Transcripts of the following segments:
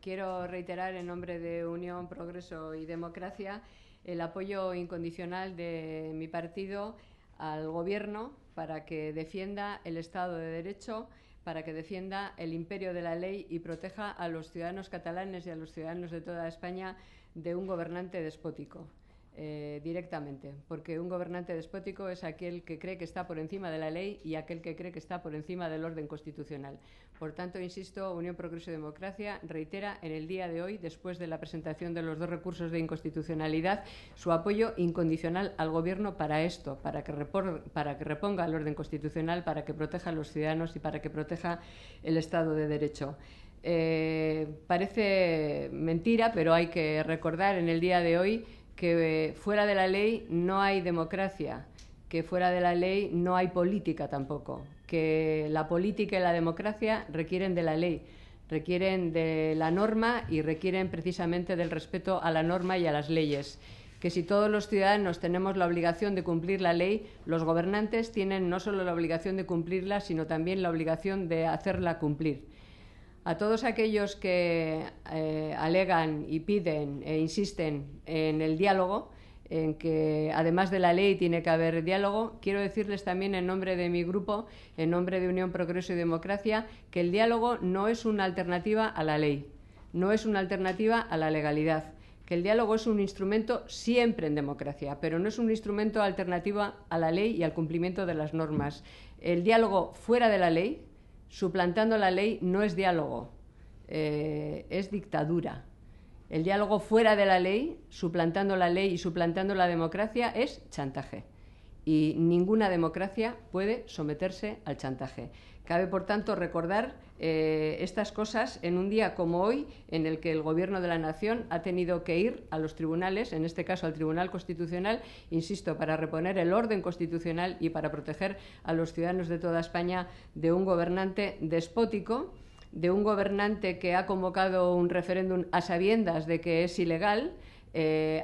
Quiero reiterar en nombre de Unión, Progreso y Democracia el apoyo incondicional de mi partido al Gobierno para que defienda el Estado de Derecho, para que defienda el imperio de la ley y proteja a los ciudadanos catalanes y a los ciudadanos de toda España de un gobernante despótico. Directamente, porque un gobernante despótico es aquel que cree que está por encima de la ley y aquel que cree que está por encima del orden constitucional. Por tanto, insisto, Unión, Progreso y Democracia reitera en el día de hoy, después de la presentación de los 2 recursos de inconstitucionalidad, su apoyo incondicional al Gobierno para esto, para que reponga el orden constitucional, para que proteja a los ciudadanos y para que proteja el Estado de Derecho. Parece mentira, pero hay que recordar en el día de hoy que fuera de la ley no hay democracia, que fuera de la ley no hay política tampoco, que la política y la democracia requieren de la ley, requieren de la norma y requieren precisamente del respeto a la norma y a las leyes. Que si todos los ciudadanos tenemos la obligación de cumplir la ley, los gobernantes tienen no solo la obligación de cumplirla, sino también la obligación de hacerla cumplir. A todos aquellos que alegan y piden e insisten en el diálogo, en que además de la ley tiene que haber diálogo, quiero decirles también en nombre de mi grupo, en nombre de Unión, Progreso y Democracia, que el diálogo no es una alternativa a la ley, no es una alternativa a la legalidad, que el diálogo es un instrumento siempre en democracia, pero no es un instrumento alternativo a la ley y al cumplimiento de las normas. El diálogo fuera de la ley, suplantando la ley, no es diálogo, es dictadura. El diálogo fuera de la ley, suplantando la ley y suplantando la democracia, es chantaje. Y ninguna democracia puede someterse al chantaje. Cabe, por tanto, recordar estas cosas en un día como hoy, en el que el Gobierno de la Nación ha tenido que ir a los tribunales, en este caso al Tribunal Constitucional, insisto, para reponer el orden constitucional y para proteger a los ciudadanos de toda España de un gobernante despótico, de un gobernante que ha convocado un referéndum a sabiendas de que es ilegal,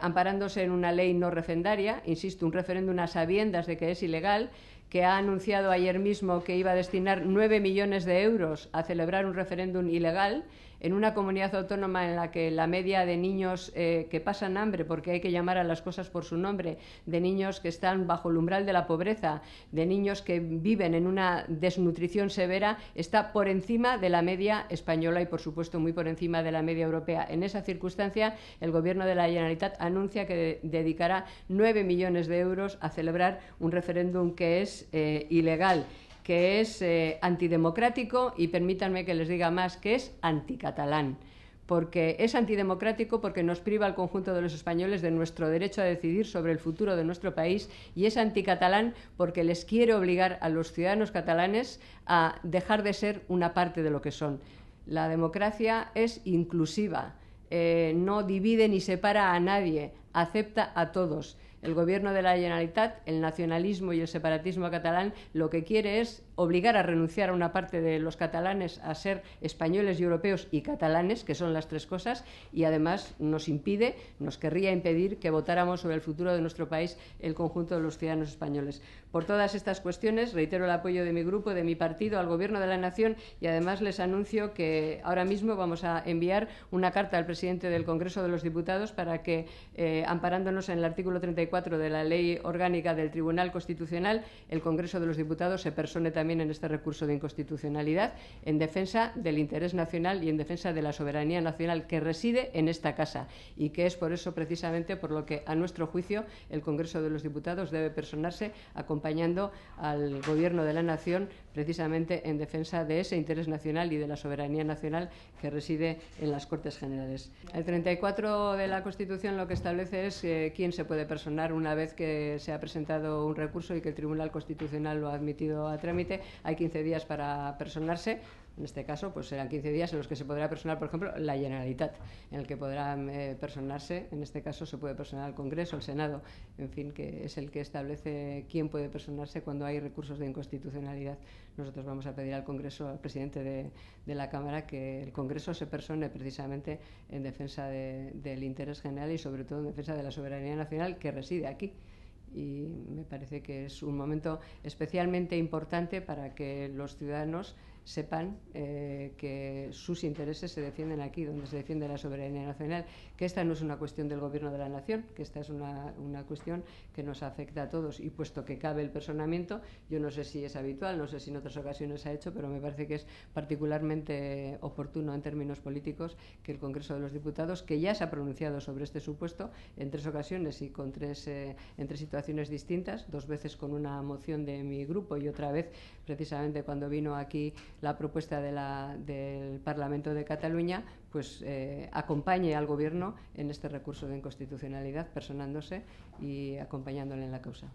amparándose en una ley no refrendaria, insisto, un referéndum a sabiendas de que es ilegal, que ha anunciado ayer mismo que iba a destinar 9 millones de euros a celebrar un referéndum ilegal en una comunidad autónoma en la que la media de niños que pasan hambre, porque hay que llamar a las cosas por su nombre, de niños que están bajo el umbral de la pobreza, de niños que viven en una desnutrición severa, está por encima de la media española y, por supuesto, muy por encima de la media europea. En esa circunstancia, el Gobierno de la Generalitat anuncia que dedicará 9 millones de euros a celebrar un referéndum que es ilegal, que es antidemocrático y permítanme que les diga más, que es anticatalán, porque es antidemocrático porque nos priva al conjunto de los españoles de nuestro derecho a decidir sobre el futuro de nuestro país, y es anticatalán porque les quiere obligar a los ciudadanos catalanes a dejar de ser una parte de lo que son. La democracia es inclusiva, no divide ni separa a nadie, acepta a todos. El Gobierno de la Generalitat, el nacionalismo y el separatismo catalán, lo que quiere es obligar a renunciar a una parte de los catalanes a ser españoles y europeos y catalanes, que son las 3 cosas, y además nos querría impedir que votáramos sobre el futuro de nuestro país el conjunto de los ciudadanos españoles. Por todas estas cuestiones, reitero el apoyo de mi grupo, de mi partido, al Gobierno de la Nación, y además les anuncio que ahora mismo vamos a enviar una carta al presidente del Congreso de los Diputados para que, amparándonos en el artículo 34 de la Ley Orgánica del Tribunal Constitucional, el Congreso de los Diputados se persone también en este recurso de inconstitucionalidad en defensa del interés nacional y en defensa de la soberanía nacional que reside en esta casa, y que es por eso precisamente por lo que, a nuestro juicio, el Congreso de los Diputados debe personarse acompañando al Gobierno de la Nación precisamente en defensa de ese interés nacional y de la soberanía nacional que reside en las Cortes Generales. El 34 de la Constitución lo que establece es quién se puede personar una vez que se ha presentado un recurso y que el Tribunal Constitucional lo ha admitido a trámite. Hay 15 días para personarse. En este caso, pues serán 15 días en los que se podrá personar, por ejemplo, la Generalitat, en el que podrán personarse. En este caso se puede personar el Congreso, el Senado, en fin, que es el que establece quién puede personarse cuando hay recursos de inconstitucionalidad. Nosotros vamos a pedir al Congreso, al presidente de la Cámara, que el Congreso se persone precisamente en defensa del interés general y, sobre todo, en defensa de la soberanía nacional que reside aquí. Y me parece que es un momento especialmente importante para que los ciudadanos sepan que sus intereses se defienden aquí, donde se defiende la soberanía nacional, que esta no es una cuestión del Gobierno de la Nación, que esta es una cuestión que nos afecta a todos. Y puesto que cabe el personamiento, yo no sé si es habitual, no sé si en otras ocasiones se ha hecho, pero me parece que es particularmente oportuno en términos políticos que el Congreso de los Diputados, que ya se ha pronunciado sobre este supuesto en 3 ocasiones y con en 3 situaciones distintas, 2 veces con una moción de mi grupo y otra vez precisamente cuando vino aquí la propuesta del Parlamento de Cataluña, pues acompañe al Gobierno en este recurso de inconstitucionalidad, personándose y acompañándole en la causa.